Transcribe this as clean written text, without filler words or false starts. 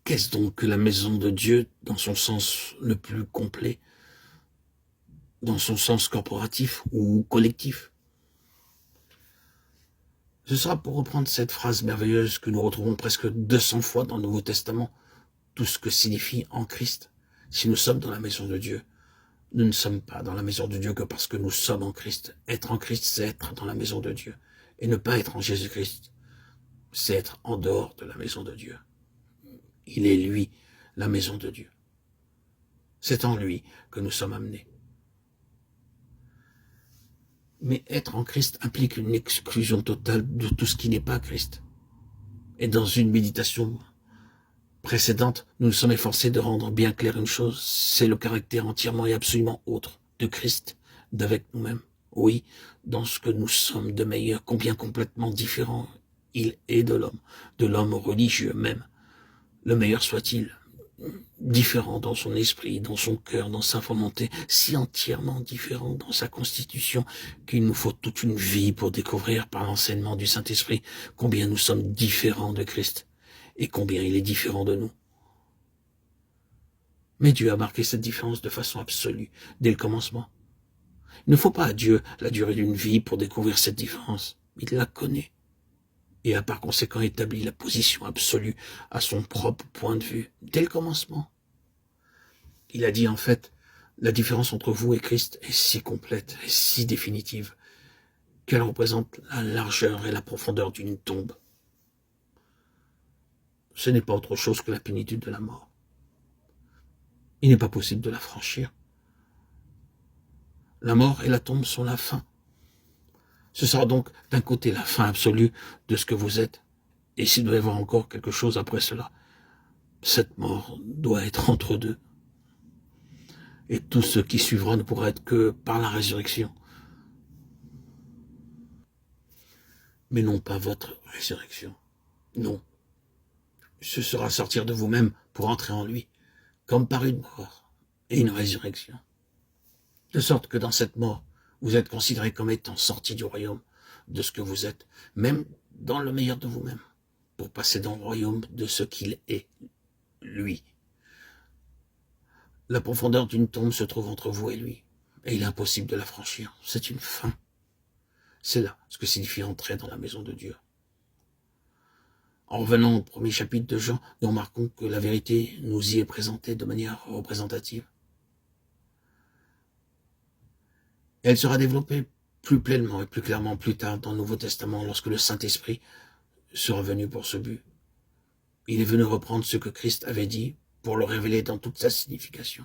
Qu'est-ce donc que la maison de Dieu dans son sens le plus complet, dans son sens corporatif ou collectif? Ce sera pour reprendre cette phrase merveilleuse que nous retrouvons presque 200 fois dans le Nouveau Testament, tout ce que signifie en Christ. Si nous sommes dans la maison de Dieu, nous ne sommes pas dans la maison de Dieu que parce que nous sommes en Christ. Être en Christ, c'est être dans la maison de Dieu. Et ne pas être en Jésus-Christ, c'est être en dehors de la maison de Dieu. Il est lui, la maison de Dieu. C'est en lui que nous sommes amenés. Mais être en Christ implique une exclusion totale de tout ce qui n'est pas Christ. Et dans une méditation précédente, nous nous sommes efforcés de rendre bien clair une chose, c'est le caractère entièrement et absolument autre de Christ, d'avec nous-mêmes. Oui, dans ce que nous sommes de meilleur, combien complètement différent il est de l'homme religieux même. Le meilleur soit-il, différent dans son esprit, dans son cœur, dans sa volonté, si entièrement différent dans sa constitution qu'il nous faut toute une vie pour découvrir par l'enseignement du Saint-Esprit combien nous sommes différents de Christ et combien il est différent de nous. Mais Dieu a marqué cette différence de façon absolue dès le commencement. Il ne faut pas à Dieu la durée d'une vie pour découvrir cette différence. Il la connaît et a par conséquent établi la position absolue à son propre point de vue dès le commencement. Il a dit en fait, la différence entre vous et Christ est si complète et si définitive qu'elle représente la largeur et la profondeur d'une tombe. Ce n'est pas autre chose que la plénitude de la mort. Il n'est pas possible de la franchir. La mort et la tombe sont la fin. Ce sera donc d'un côté la fin absolue de ce que vous êtes, et s'il doit y avoir encore quelque chose après cela, cette mort doit être entre deux. Et tout ce qui suivra ne pourra être que par la résurrection. Mais non pas votre résurrection. Non. Ce sera sortir de vous-même pour entrer en lui, comme par une mort et une résurrection. De sorte que dans cette mort, vous êtes considéré comme étant sorti du royaume de ce que vous êtes, même dans le meilleur de vous-même, pour passer dans le royaume de ce qu'il est, lui. La profondeur d'une tombe se trouve entre vous et lui, et il est impossible de la franchir. C'est une fin. C'est là ce que signifie entrer dans la maison de Dieu. En revenant au premier chapitre de Jean, nous remarquons que la vérité nous y est présentée de manière représentative. Elle sera développée plus pleinement et plus clairement plus tard dans le Nouveau Testament lorsque le Saint-Esprit sera venu pour ce but. Il est venu reprendre ce que Christ avait dit pour le révéler dans toute sa signification.